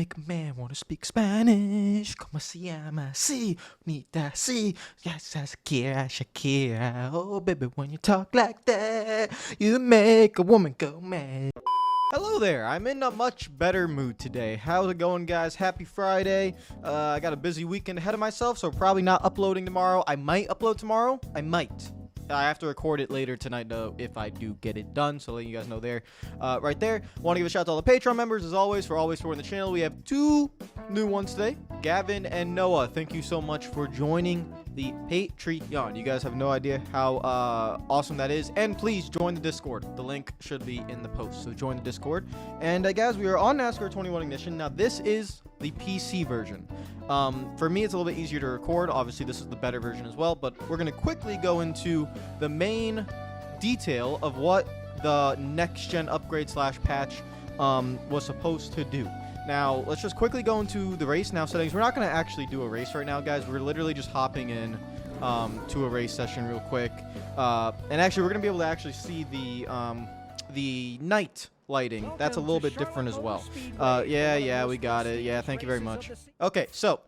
Make a man wanna speak Spanish. Como se llama? Si, Nita, si. Yes, Shakira, Shakira. Oh, baby, when you talk like that, you make a woman go mad. Hello there, I'm in a much better mood today. How's it going, guys? Happy Friday. I got a busy weekend ahead of myself, so probably not uploading tomorrow. I might upload tomorrow. I might. I have to record it later tonight, though, if I do get it done, so letting you guys know there. Right there, want to give a shout out to all the Patreon members, as always, for always supporting the channel. We have two new ones today, Gavin and Noah. Thank you so much for joining the Patreon. You guys have no idea how awesome that is, and please join the Discord. The link should be in the post, so join the Discord. And guys, we are on NASCAR 21 Ignition. Now, this is the PC version. For me, it's a little bit easier to record. Obviously, this is the better version as well, but we're going to quickly go into the main detail of what the next-gen upgrade slash patch was supposed to do. Now, let's just quickly go into the race now settings. We're not going to actually do a race right now, guys. We're literally just hopping in to a race session real quick. And actually, we're going to be able to actually see the night lighting. That's a little bit different as well. Yeah, we got it. Yeah, thank you very much. Okay, so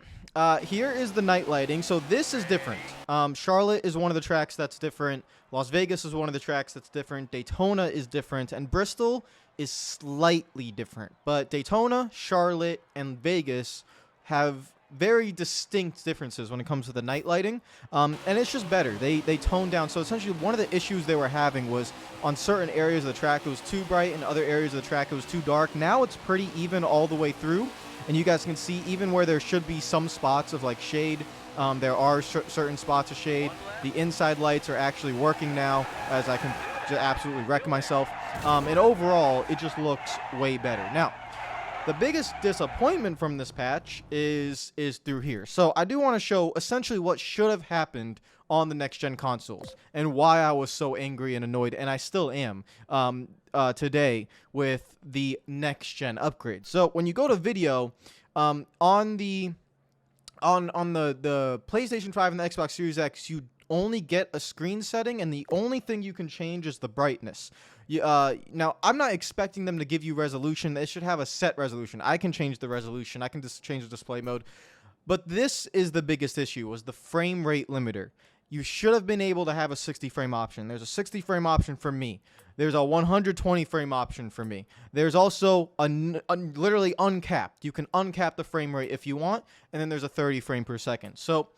here is the night lighting. So this is different. Charlotte is one of the tracks that's different. Las Vegas is one of the tracks that's different. Daytona is different. And Bristol is slightly different. But Daytona, Charlotte, and Vegas have very distinct differences when it comes to the night lighting, and it's just better. They tone down. So essentially, one of the issues they were having was on certain areas of the track it was too bright, and other areas of the track it was too dark. Now it's pretty even all the way through, and you guys can see even where there should be some spots of like shade, there are certain spots of shade. The inside lights are actually working now, as I can just absolutely wreck myself, and overall it just looks way better now. The biggest disappointment from this patch is through here. So I do want to show essentially what should have happened on the next-gen consoles and why I was so angry and annoyed, and I still am today with the next-gen upgrade. So when you go to video, on the PlayStation 5 and the Xbox Series X, you only get a screen setting, and the only thing you can change is the brightness. Now, I'm not expecting them to give you resolution. They should have a set resolution. I can change the resolution. I can just change the display mode. But this is the biggest issue, was the frame rate limiter. You should have been able to have a 60 frame option. There's a 60 frame option for me. There's a 120 frame option for me. There's also a literally uncapped. You can uncap the frame rate if you want, and then there's a 30 frame per second. So,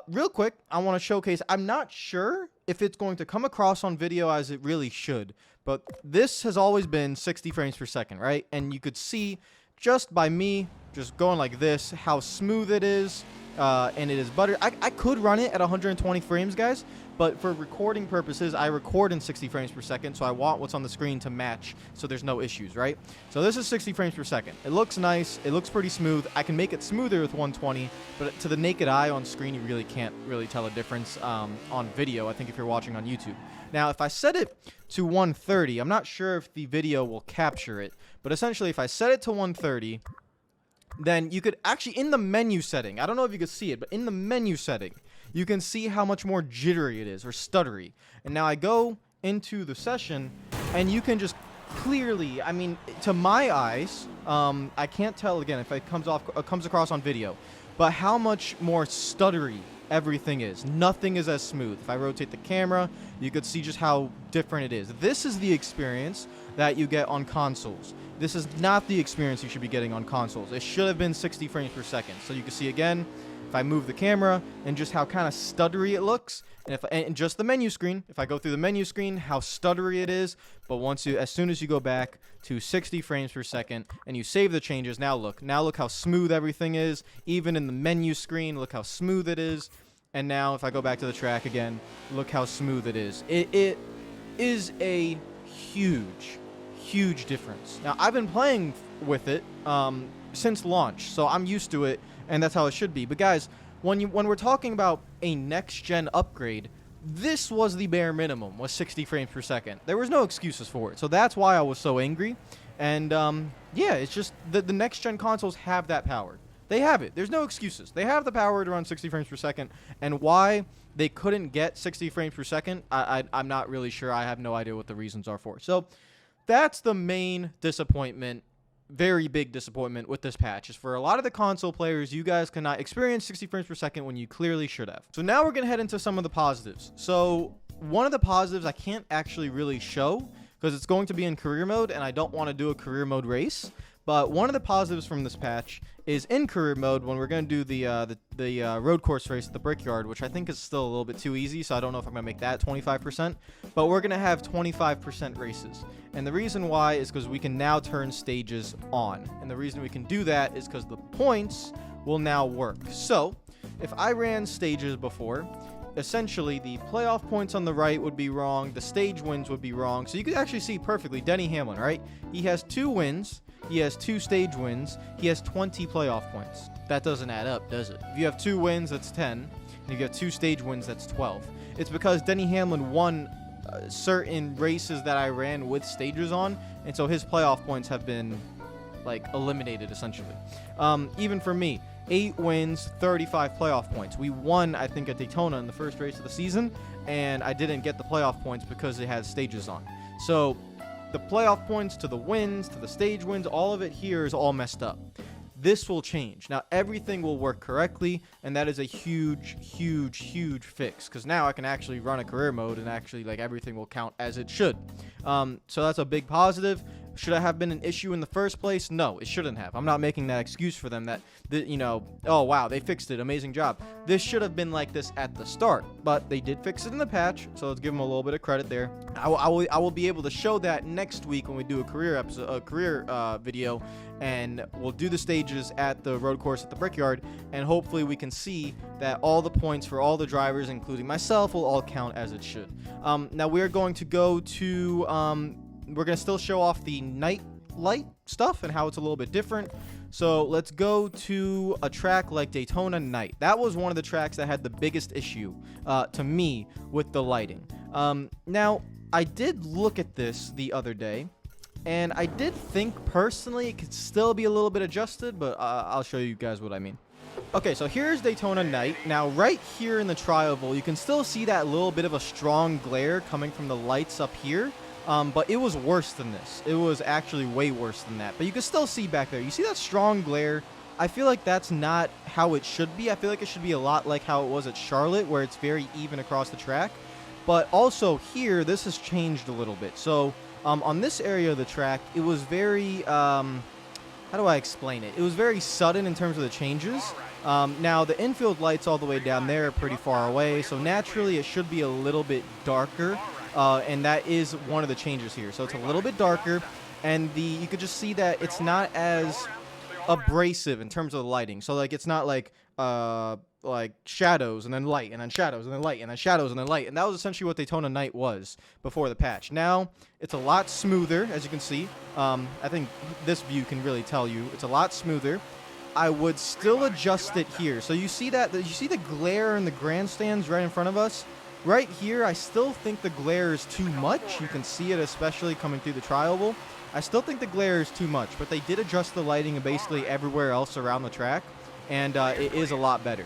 real quick, I want to showcase. I'm not sure if it's going to come across on video as it really should, but this has always been 60 frames per second, right? And you could see just by me just going like this how smooth it is, and it is butter. I could run it at 120 frames, guys, but for recording purposes, I record in 60 frames per second, so I want what's on the screen to match so there's no issues, right? So this is 60 frames per second. It looks nice. It looks pretty smooth. I can make it smoother with 120, but to the naked eye on screen, you really can't really tell a difference on video, I think, if you're watching on YouTube. Now, if I set it to 130, I'm not sure if the video will capture it, but essentially, if I set it to 130, then you could actually, in the menu setting, I don't know if you can see it, but in the menu setting, you can see how much more jittery it is, or stuttery. And now I go into the session, and you can just clearly, I mean, to my eyes, I can't tell, again, if it comes across on video, but how much more stuttery everything is. Nothing is as smooth. If I rotate the camera, you could see just how different it is. This is the experience that you get on consoles. This is not the experience you should be getting on consoles. It should have been 60 frames per second. So you can see again, if I move the camera, and just how kind of stuttery it looks, and just the menu screen, if I go through the menu screen, how stuttery it is. But as soon as you go back to 60 frames per second and you save the changes, now look how smooth everything is. Even in the menu screen, look how smooth it is. And now if I go back to the track again, look how smooth it is. It is a huge difference. Now, I've been playing with it since launch, so I'm used to it, and that's how it should be. But guys, when we're talking about a next-gen upgrade, this was the bare minimum, was 60 frames per second. There was no excuses for it, so that's why I was so angry. And yeah, it's just the next-gen consoles have that power. They have it. There's no excuses. They have the power to run 60 frames per second, and why they couldn't get 60 frames per second, I'm not really sure. I have no idea what the reasons are for. So that's the main disappointment very big disappointment with this patch is for a lot of the console players, you guys cannot experience 60 frames per second when you clearly should have. So now we're going to head into some of the positives. So one of the positives I can't actually really show because it's going to be in career mode and I don't want to do a career mode race. But one of the positives from this patch is in career mode when we're going to do the road course race at the Brickyard, which I think is still a little bit too easy, so I don't know if I'm going to make that 25%. But we're going to have 25% races. And the reason why is because we can now turn stages on. And the reason we can do that is because the points will now work. So if I ran stages before, essentially the playoff points on the right would be wrong, the stage wins would be wrong. So you could actually see perfectly Denny Hamlin, right? He has 2 wins. He has 2 stage wins. He has 20 playoff points. That doesn't add up, does it? If you have 2 wins, that's 10. And if you have 2 stage wins, that's 12. It's because Denny Hamlin won certain races that I ran with stages on, and so his playoff points have been, like, eliminated, essentially. Even for me, 8 wins, 35 playoff points. We won, I think, at Daytona in the first race of the season, and I didn't get the playoff points because it had stages on. So the playoff points to the wins, to the stage wins, all of it here is all messed up. This will change. Now, everything will work correctly, and that is a huge, huge, huge fix, because now I can actually run a career mode, and actually, like, everything will count as it should. So that's a big positive. Should I have been an issue in the first place? No, it shouldn't have. I'm not making that excuse for them that, you know, oh, wow, they fixed it. Amazing job. This should have been like this at the start, but they did fix it in the patch, so let's give them a little bit of credit there. I will be able to show that next week when we do a career video, and we'll do the stages at the road course at the Brickyard, and hopefully we can see that all the points for all the drivers, including myself, will all count as it should. Now we're going to go to... we're going to still show off the night light stuff and how it's a little bit different. So let's go to a track like Daytona Night. That was one of the tracks that had the biggest issue to me with the lighting. Now, I did look at this the other day, and I did think personally it could still be a little bit adjusted, but I'll show you guys what I mean. Okay, so here's Daytona Night. Now, right here in the tri-oval, you can still see that little bit of a strong glare coming from the lights up here. But it was worse than this. It was actually way worse than that. But you can still see back there. You see that strong glare? I feel like that's not how it should be. I feel like it should be a lot like how it was at Charlotte, where it's very even across the track. But also here, this has changed a little bit. So on this area of the track, it was very... how do I explain it? It was very sudden in terms of the changes. Now, the infield lights all the way down there are pretty far away. So naturally, it should be a little bit darker. And that is one of the changes here. So it's a little bit darker, and you could just see that it's not as abrasive in terms of the lighting. So like it's not like shadows and then light and then shadows and then light and then shadows and then light. And that was essentially what Daytona Night was before the patch. Now it's a lot smoother, as you can see. I think this view can really tell you it's a lot smoother. I would still adjust it here. So you see that you see the glare in the grandstands right in front of us. Right here, I still think the glare is too much. You can see it especially coming through the tri-oval. I still think the glare is too much, but they did adjust the lighting basically everywhere else around the track, and it is a lot better.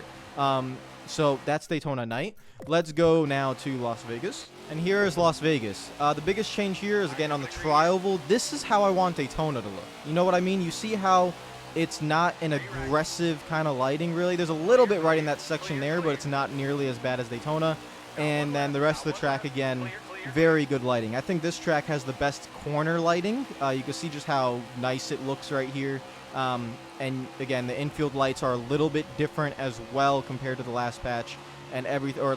So that's Daytona Night. Let's go now to Las Vegas. And here is Las Vegas. The biggest change here is, again, on the tri-oval. This is how I want Daytona to look. You know what I mean? You see how it's not an aggressive kind of lighting, really. There's a little bit right in that section there, but it's not nearly as bad as Daytona. And then the rest of the track, again, very good lighting. I think this track has the best corner lighting. You can see just how nice it looks right here. And again, the infield lights are a little bit different as well compared to the last patch and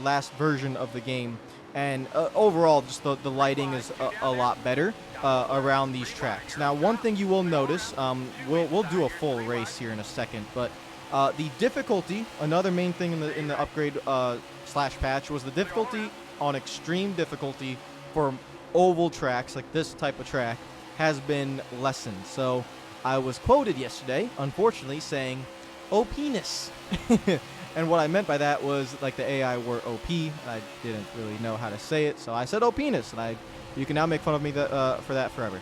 last version of the game. And overall, just the lighting is a lot better around these tracks. Now, one thing you will notice, we'll do a full race here in a second, but the difficulty, another main thing in the upgrade slash patch, was the difficulty on extreme difficulty for oval tracks like this type of track has been lessened. So I was quoted yesterday, unfortunately, saying, "Oh, penis." And what I meant by that was like the AI were OP. I didn't really know how to say it, so I said, "Oh, penis," and you can now make fun of me for that forever.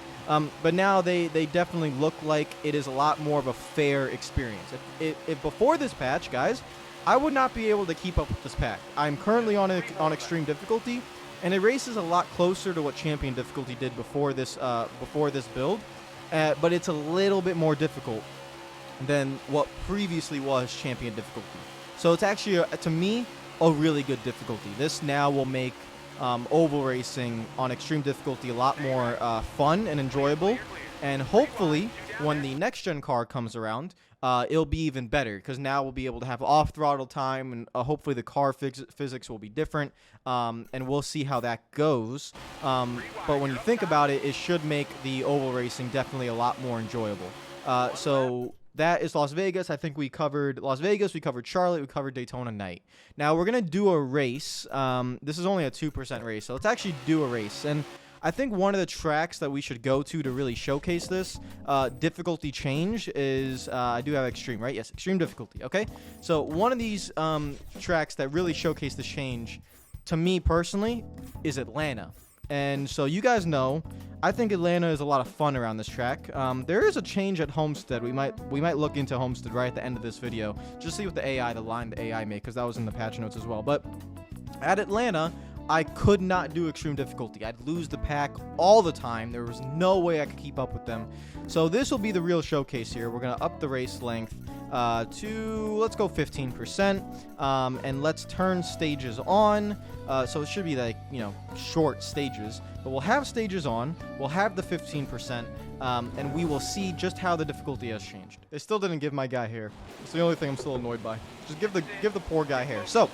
But now they definitely look like it is a lot more of a fair experience. If before this patch, guys, I would not be able to keep up with this pack. I'm currently on extreme difficulty, and it races a lot closer to what champion difficulty did before this build. but it's a little bit more difficult than what previously was champion difficulty. So it's actually, to me, a really good difficulty. This now will make oval racing on extreme difficulty a lot more fun and enjoyable. And hopefully, when the next gen car comes around, it'll be even better, because now we'll be able to have off throttle time, and hopefully the car physics will be different, and we'll see how that goes. But when you think about it, it should make the oval racing definitely a lot more enjoyable. So that is Las Vegas. I think we covered Las Vegas, we covered Charlotte, we covered Daytona Night. Now we're going to do a race. This is only a 2% race, so let's actually do a race. And I think one of the tracks that we should go to really showcase this difficulty change is, I do have extreme, right? Yes, extreme difficulty, okay? So one of these tracks that really showcase the change, to me personally, is Atlanta. And so you guys know, I think Atlanta is a lot of fun around this track. There is a change at Homestead. We might look into Homestead right at the end of this video, just see what the AI made, because that was in the patch notes as well. But at Atlanta, I could not do extreme difficulty. I'd lose the pack all the time. There was no way I could keep up with them. So this will be the real showcase here. We're going to up the race length to, let's go 15%, and let's turn stages on. So it should be like, short stages, but we'll have stages on, we'll have the 15%, and we will see just how the difficulty has changed. They still didn't give my guy hair. It's the only thing I'm still annoyed by. Just give the poor guy hair. So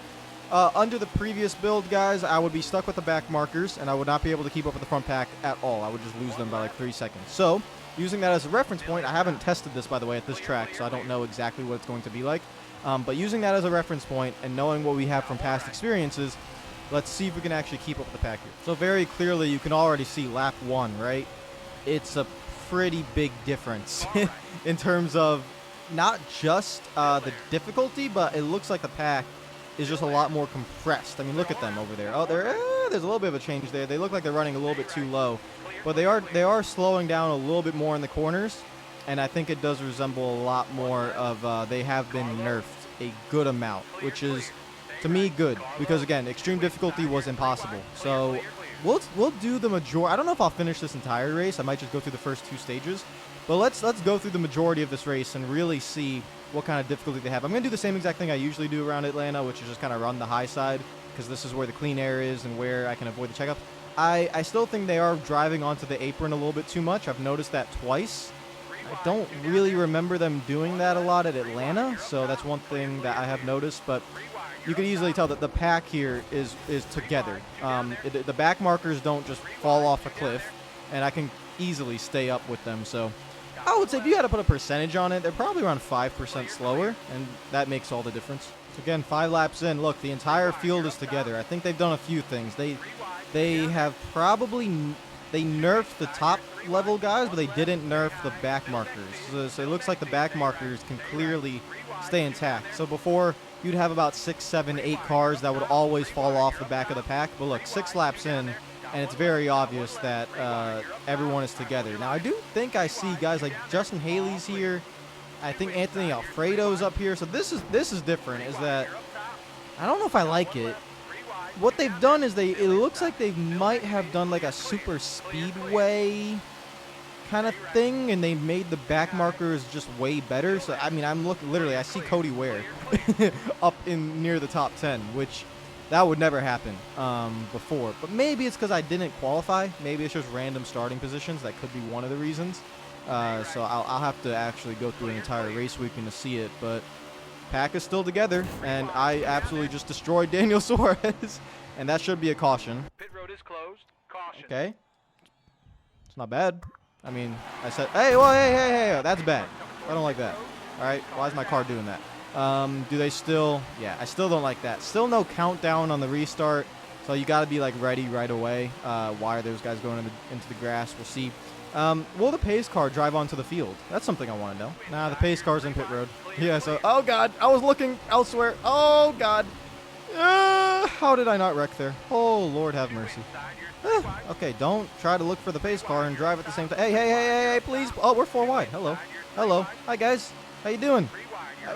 under the previous build, guys, I would be stuck with the back markers, and I would not be able to keep up with the front pack at all. I would just lose them by like 3 seconds. So using that as a reference point, I haven't tested this, by the way, at this track, so I don't know exactly what it's going to be like. But using that as a reference point and knowing what we have from past experiences, let's see if we can actually keep up with the pack here. So very clearly, you can already see lap 1, right? It's a pretty big difference in terms of not just the difficulty, but it looks like the pack is just a lot more compressed. I mean, look at them over there. Oh, there's a little bit of a change there. They look like they're running a little bit too low, but they are slowing down a little bit more in the corners, and I think it does resemble a lot more of they have been nerfed a good amount, which is, to me, good, because again, extreme difficulty was impossible. So we'll do the majority. I don't know if I'll finish this entire race. I might just go through the first 2 stages, but let's go through the majority of this race and really see what kind of difficulty they have. I'm going to do the same exact thing I usually do around Atlanta, which is just kind of run the high side, because this is where the clean air is and where I can avoid the checkup. I still think they are driving onto the apron a little bit too much. I've noticed that twice. I don't really remember them doing that a lot at Atlanta, so that's one thing that I have noticed, but you can easily tell that the pack here is together. The back markers don't just fall off a cliff, and I can easily stay up with them. So I would say if you had to put a percentage on it, they're probably around 5% slower, and that makes all the difference. So again, 5 laps in, look, the entire field is together. I think they've done a few things. They have probably nerfed the top level guys, but they didn't nerf the back markers. So it looks like the back markers can clearly stay intact. So before, you'd have about 6, 7, 8 cars that would always fall off the back of the pack. But look, 6 laps in, and it's very obvious that everyone is together. Now, I do think I see guys like Justin Haley's here. I think Anthony Alfredo's up here. So this is different, is that I don't know if I like it. What they've done is it looks like they might have done like a super speedway kind of thing, and they made the back markers just way better. So I mean, I'm looking, literally I see Cody Ware up in near the top 10, which that would never happen before. But maybe it's because I didn't qualify. Maybe it's just random starting positions. That could be one of the reasons. So I'll have to actually go through an entire race weekend to see it. But pack is still together, and I absolutely just destroyed Daniel Suarez, and that should be a caution. Pit road is closed. Caution. Okay. It's not bad. I mean, I said, hey, well, hey, that's bad. I don't like that. All right, why is my car doing that? Do they still? Yeah, I still don't like that. Still no countdown on the restart, so you got to be like ready right away. Why are those guys going into the grass? We'll see. Will the pace car drive onto the field? That's something I want to know. Nah, the pace car's in pit road. Yeah, so, oh God, I was looking elsewhere. Oh God. How did I not wreck there? Oh, Lord have mercy. Okay, don't try to look for the pace car and drive at the same time. Hey, please. Oh, we're 4 wide. Hello. Hi, guys. How you doing?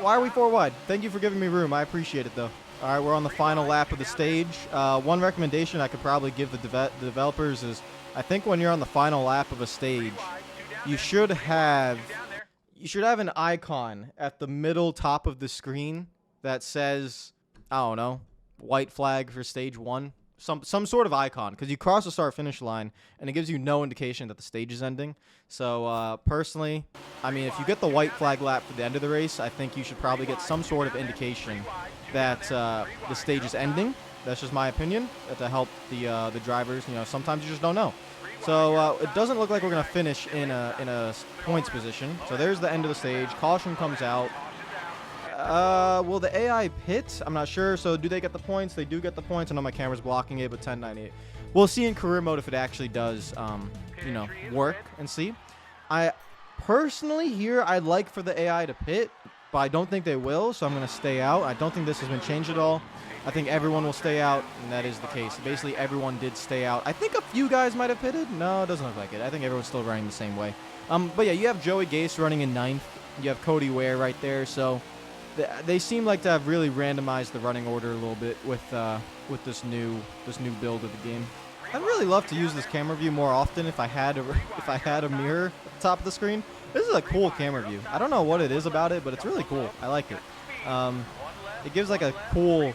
Why are we 4 wide? Thank you for giving me room. I appreciate it, though. All right, we're on the final lap of the stage. One recommendation I could probably give the developers is, I think when you're on the final lap of a stage, you should have an icon at the middle top of the screen that says, I don't know, white flag for stage 1. Some sort of icon, because you cross the start finish line and it gives you no indication that the stage is ending. So personally, I mean, if you get the white flag lap for the end of the race, I think you should probably get some sort of indication that the stage is ending. That's just my opinion, to help the drivers. You know, sometimes you just don't know. So it doesn't look like we're gonna finish in a points position. So there's the end of the stage. Caution comes out. Will the AI pit? I'm not sure. So do they get the points? They do get the points. I know my camera's blocking it, but 1098. We'll see in career mode if it actually does, you know, work and see. I personally here, I'd like for the AI to pit, but I don't think they will, so I'm going to stay out. I don't think this has been changed at all. I think everyone will stay out, and that is the case. Basically, everyone did stay out. I think a few guys might have pitted. No, it doesn't look like it. I think everyone's still running the same way. But yeah, you have Joey Gase running in 9th. You have Cody Ware right there, so they seem like to have really randomized the running order a little bit with this new build of the game. I'd really love to use this camera view more often if I had a mirror at the top of the screen. This is a cool camera view. I don't know what it is about it, but it's really cool. I like it. It gives like a cool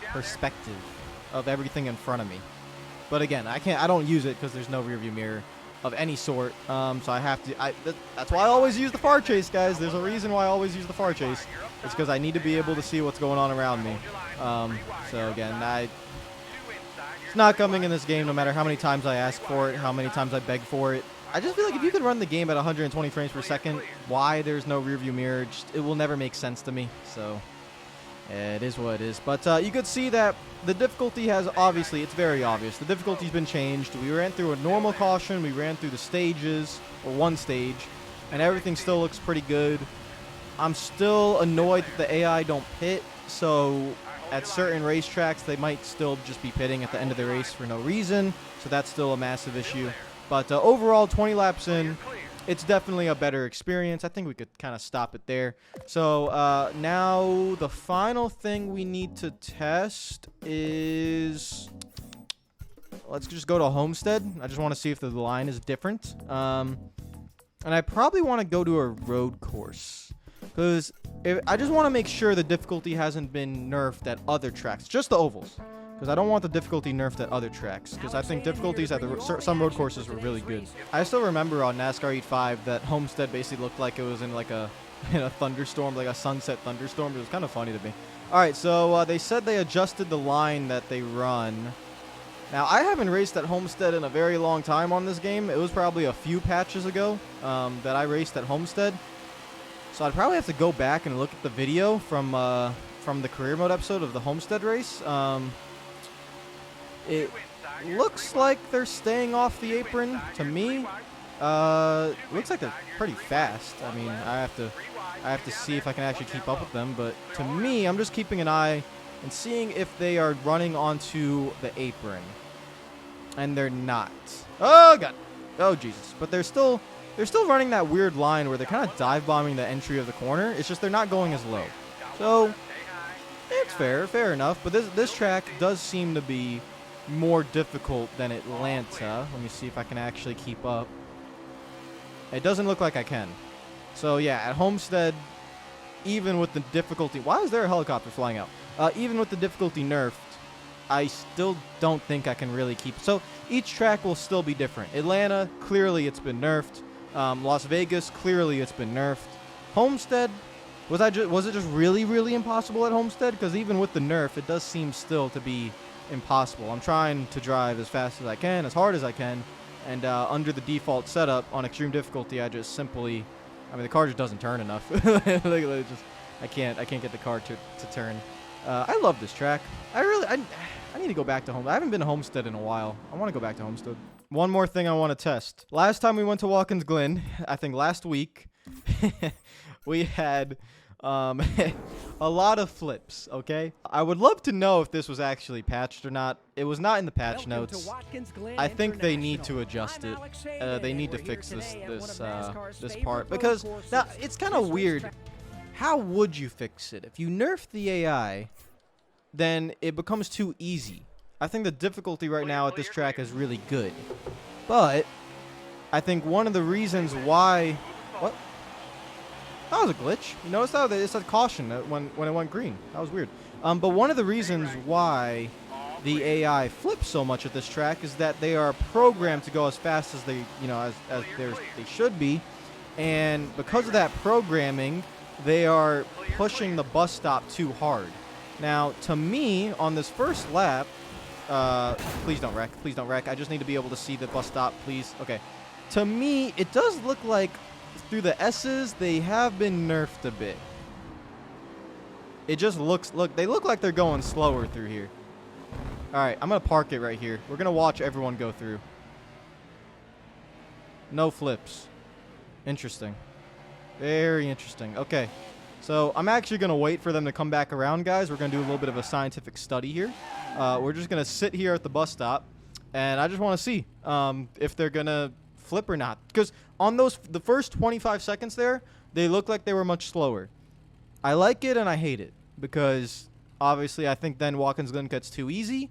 perspective of everything in front of me. But again, I don't use it because there's no rear view mirror of any sort. So I have to. That's why I always use the far chase, guys. There's a reason why I always use the far chase. It's because I need to be able to see what's going on around me. So again, it's not coming in this game no matter how many times I ask for it, how many times I beg for it. I just feel like if you could run the game at 120 frames per second, why there's no rear view mirror, it will never make sense to me. So it is what it is. But you could see that the difficulty has, obviously, it's very obvious. The difficulty's been changed. We ran through a normal caution. We ran through the stages, or one stage, and everything still looks pretty good. I'm still annoyed that the AI don't pit, so at certain racetracks, they might still just be pitting at the end of the race for no reason, so that's still a massive issue. But overall, 20 laps in, it's definitely a better experience. I think we could kind of stop it there. So now the final thing we need to test is, let's just go to Homestead. I just want to see if the line is different. And I probably want to go to a road course, because I just want to make sure the difficulty hasn't been nerfed at other tracks, just the ovals. Because I don't want the difficulty nerfed at other tracks. Because I think difficulties at some road courses were really good. I still remember on NASCAR Heat 5 that Homestead basically looked like it was in like in a thunderstorm, like a sunset thunderstorm. It was kind of funny to me. All right, so they said they adjusted the line that they run. Now, I haven't raced at Homestead in a very long time on this game. It was probably a few patches ago that I raced at Homestead. So I'd probably have to go back and look at the video from the career mode episode of the Homestead race. It looks like they're staying off the apron to me. Looks like they're pretty fast. I mean, I have to see if I can actually keep up with them. But to me, I'm just keeping an eye and seeing if they are running onto the apron. And they're not. Oh god. Oh Jesus. But they're still running that weird line where they're kind of dive bombing the entry of the corner. It's just they're not going as low. So it's fair enough. But this track does seem to be more difficult than Atlanta. Let me see if I can actually keep up. It doesn't look like I can. So yeah, at Homestead, even with the difficulty, why is there a helicopter flying out? Even with the difficulty nerfed, I still don't think I can really keep. So each track will still be different. Atlanta, clearly it's been nerfed. Las Vegas, clearly it's been nerfed. Homestead, was it just really impossible at Homestead? Because even with the nerf, it does seem still to be impossible. I'm trying to drive as fast as I can, as hard as I can, and under the default setup on extreme difficulty, I just simply, I mean, the car just doesn't turn enough. I can't get the car to turn. I love this track. I need to go back to Homestead. I haven't been to Homestead in a while. I want to go back to Homestead. One more thing I want to test. Last time we went to Watkins Glen, I think last week, we had a lot of flips, okay? I would love to know if this was actually patched or not. It was not in the patch notes. I think they need to adjust it. They need to fix this part, because now it's kind of weird. How would you fix it? If you nerf the AI, then it becomes too easy. I think the difficulty right now at this track is really good, but I think one of the reasons why... What? That was a glitch. You notice that? It said caution when it went green. That was weird. But one of the reasons why the AI flips so much at this track is that they are programmed to go as fast as they, as they should be. And because of that programming, they are pushing the bus stop too hard. Now, to me, on this first lap, please don't wreck. Please don't wreck. I just need to be able to see the bus stop, please. Okay. To me, it does look like through the S's, they have been nerfed a bit. It just looks, they look like they're going slower through here. All right, I'm going to park it right here. We're going to watch everyone go through. No flips. Interesting. Very interesting. Okay. So I'm actually going to wait for them to come back around, guys. We're going to do a little bit of a scientific study here. We're just going to sit here at the bus stop, and I just want to see if they're going to flip or not. Because on the first 25 seconds there, they look like they were much slower. I like it and I hate it because obviously I think then Watkins Glen gets too easy,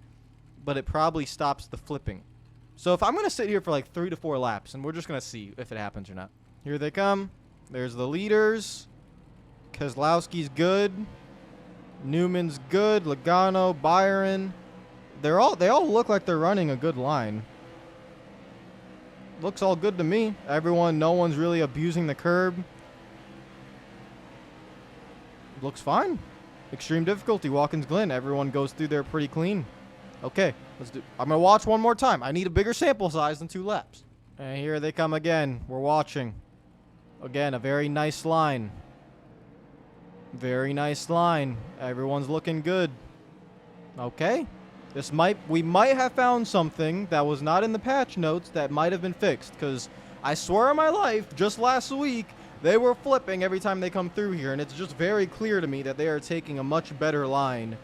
but it probably stops the flipping. So if I'm going to sit here for like 3 to 4 laps, and we're just going to see if it happens or not. Here they come. There's the leaders. Keselowski's good. Newman's good. Logano, Byron. They all look like they're running a good line. Looks all good to me. No one's really abusing the curb. Looks fine. Extreme difficulty, Watkins Glen. Everyone goes through there pretty clean. Okay, I'm going to watch one more time. I need a bigger sample size than 2 laps. And here they come again. We're watching. Again, a very nice line. Very nice line. Everyone's looking good. Okay. We might have found something that was not in the patch notes that might have been fixed, because I swear on my life, just last week, they were flipping every time they come through here, and it's just very clear to me that they are taking a much better line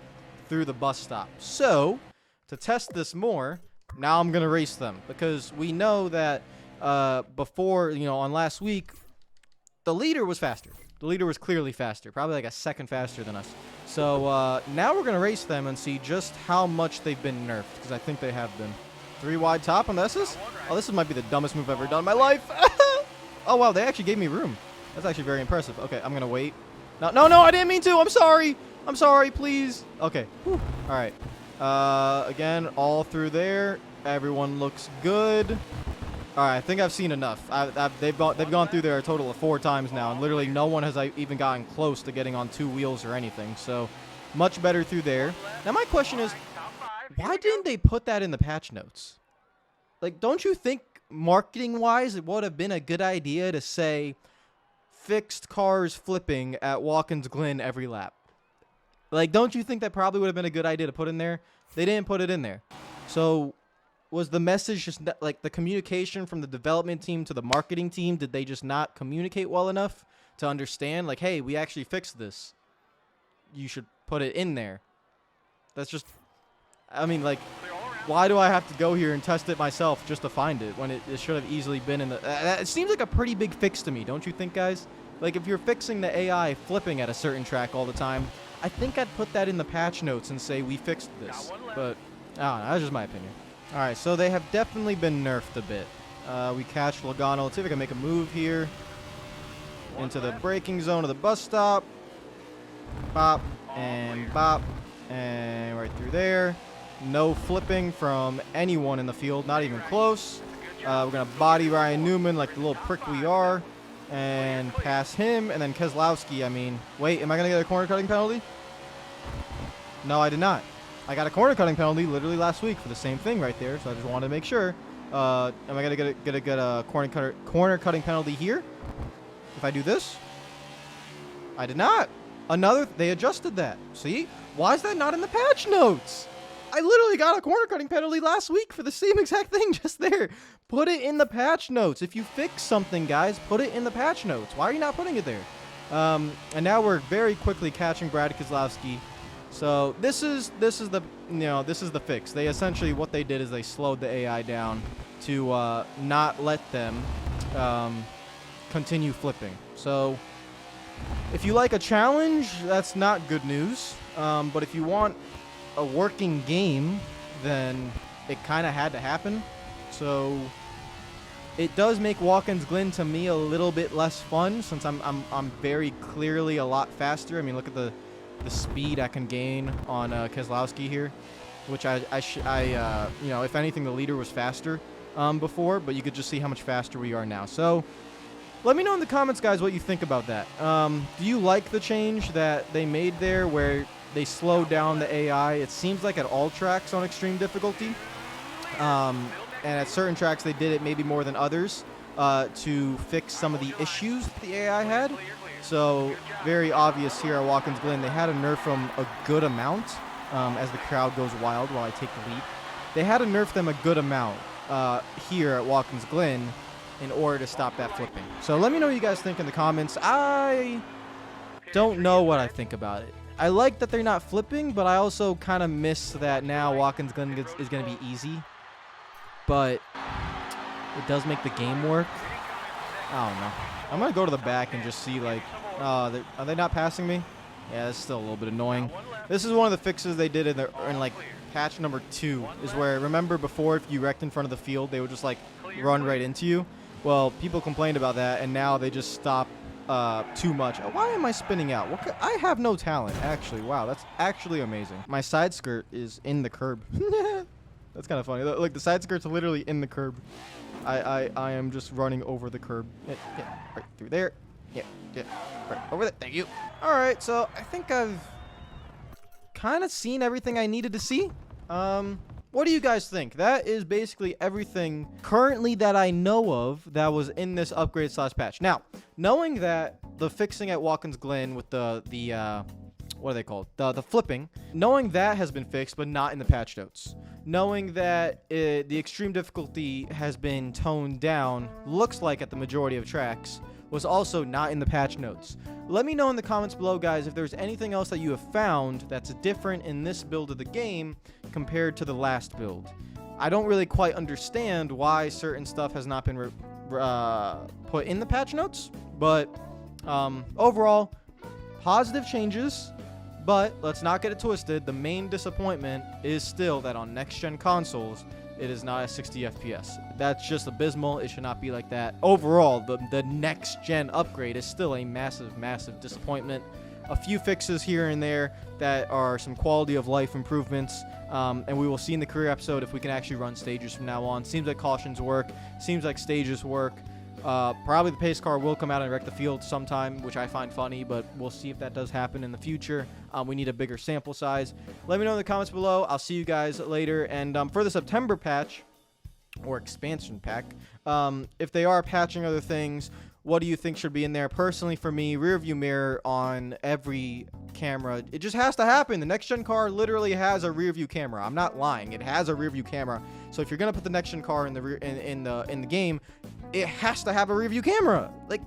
through the bus stop. So, to test this more, now I'm going to race them, because we know that before, on last week, the leader was faster. The leader was clearly faster, probably like a second faster than us. So now we're going to race them and see just how much they've been nerfed, because I think they have been. 3 wide top on this. Oh, this might be the dumbest move I've ever done in my life. Oh, wow, they actually gave me room. That's actually very impressive. Okay, I'm going to wait. No, I didn't mean to. I'm sorry. I'm sorry, please. Okay. Whew. All right. Again, all through there. Everyone looks good. All right, I think I've seen enough. They've gone through there a total of 4 times now, and literally no one has even gotten close to getting on 2 wheels or anything. So much better through there. Now my question is, why didn't they put that in the patch notes? Like, don't you think marketing-wise it would have been a good idea to say fixed cars flipping at Watkins Glen every lap? Like, don't you think that probably would have been a good idea to put in there? They didn't put it in there. So was the message just like the communication from the development team to the marketing team? Did they just not communicate well enough to understand, like, hey, we actually fixed this? You should put it in there. That's just, I mean, like, why do I have to go here and test it myself just to find it when it should have easily been in the... it seems like a pretty big fix to me, don't you think, guys? Like, if you're fixing the AI flipping at a certain track all the time, I think I'd put that in the patch notes and say, we fixed this. But, I don't know, that's just my opinion. All right, so they have definitely been nerfed a bit. We catch Logano. Let's see if we can make a move here into the braking zone of the bus stop. Bop, and right through there. No flipping from anyone in the field, not even close. We're going to body Ryan Newman like the little prick we are and pass him. And then Keselowski, I mean, wait, am I going to get a corner cutting penalty? No, I did not. I got a corner cutting penalty literally last week for the same thing right there, so I just wanted to make sure. Am I going to get a corner cutting penalty here if I do this? I did not. They adjusted that. See? Why is that not in the patch notes? I literally got a corner cutting penalty last week for the same exact thing just there. Put it in the patch notes. If you fix something, guys, put it in the patch notes. Why are you not putting it there? And now we're very quickly catching Brad Keselowski. So this is the fix. They essentially, what they did is they slowed the AI down to not let them continue flipping. So if you like a challenge, that's not good news. But if you want a working game, then it kind of had to happen. So It does make Watkins Glen to me a little bit less fun since I'm very clearly a lot faster. I mean, look at the speed I can gain on Keselowski here, which you know, if anything, the leader was faster before, but you could just see how much faster we are now. So let me know in the comments, guys, what you think about that. Do you like the change that they made there where they slowed down the AI? It seems like at all tracks on extreme difficulty. And at certain tracks, they did it maybe more than others to fix some of the issues the AI had. So very obvious here at Watkins Glen, they had to nerf them a good amount as the crowd goes wild while I take the lead. They had to nerf them a good amount here at Watkins Glen in order to stop that flipping. So let me know what you guys think in the comments. I don't know what I think about it. I like that they're not flipping, but I also kind of miss that now Watkins Glen is going to be easy. But it does make the game work. I don't know. I'm going to go to the back and just see, like, are they not passing me? Yeah, that's still a little bit annoying. This is one of the fixes they did in like, patch number 2, is where, remember before, if you wrecked in front of the field, they would just, like, run right into you? Well, people complained about that, and now they just stop too much. Why am I spinning out? I have no talent, actually. Wow, that's actually amazing. My side skirt is in the curb. That's kind of funny. Look, the side skirt's literally in the curb. I am just running over the curb. Yeah, right through there. Yeah, right over there. Thank you. All right, so I think I've kind of seen everything I needed to see. What do you guys think? That is basically everything currently that I know of that was in this upgrade / patch. Now, knowing that the fixing at Watkins Glen with the what are they called? The flipping. Knowing that has been fixed, but not in the patch notes. Knowing that the extreme difficulty has been toned down, looks like at the majority of tracks, was also not in the patch notes. Let me know in the comments below, guys, if there's anything else that you have found that's different in this build of the game compared to the last build. I don't really quite understand why certain stuff has not been put in the patch notes, but overall, positive changes. But let's not get it twisted. The main disappointment is still that on next-gen consoles, it is not at 60 FPS. That's just abysmal. It should not be like that. Overall, the next-gen upgrade is still a massive, massive disappointment. A few fixes here and there that are some quality of life improvements. And we will see in the career episode if we can actually run stages from now on. Seems like cautions work. Seems like stages work. Probably the pace car will come out and wreck the field sometime, which I find funny, but we'll see if that does happen in the future. We need a bigger sample size. Let me know in the comments below. I'll see you guys later. And for the September patch, or expansion pack, if they are patching other things, what do you think should be in there? Personally, for me, rear view mirror on every camera. It just has to happen. The next gen car literally has a rear view camera. I'm not lying. It has a rear view camera. So if you're gonna put the next gen car in the in the game, it has to have a rear view camera. Like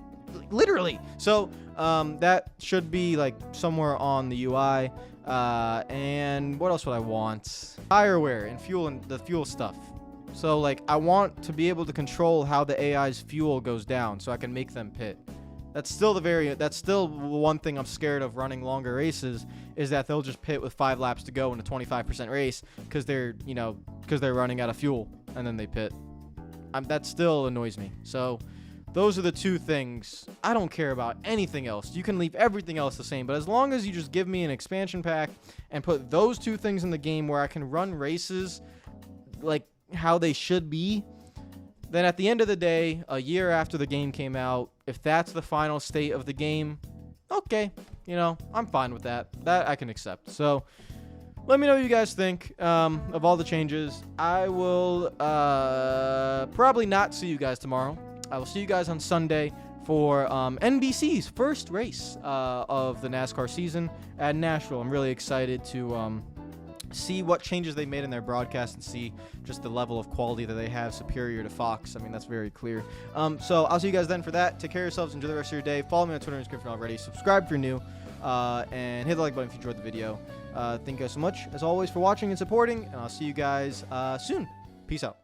literally. So that should be like somewhere on the UI. And what else would I want? Tire wear and fuel and the fuel stuff. So, like, I want to be able to control how the AI's fuel goes down so I can make them pit. That's still one thing I'm scared of running longer races, is that they'll just pit with 5 laps to go in a 25% race because they're running out of fuel, and then they pit. That still annoys me. So, those are the two things. I don't care about anything else. You can leave everything else the same, but as long as you just give me an expansion pack and put those two things in the game where I can run races, like, how they should be, then at the end of the day, a year after the game came out, if that's the final state of the game, okay, you know, I'm fine with that. That I can accept. So let me know what you guys think of all the changes. I will probably not see you guys tomorrow. I will see you guys on Sunday for NBC's first race of the NASCAR season at Nashville. I'm really excited to see what changes they made in their broadcast and see just the level of quality that they have superior to Fox. I mean, that's very clear. So I'll see you guys then for that. Take care of yourselves. Enjoy the rest of your day. Follow me on Twitter and Instagram if you're not already. Subscribe if you're new. And hit the like button if you enjoyed the video. Thank you guys so much, as always, for watching and supporting. And I'll see you guys soon. Peace out.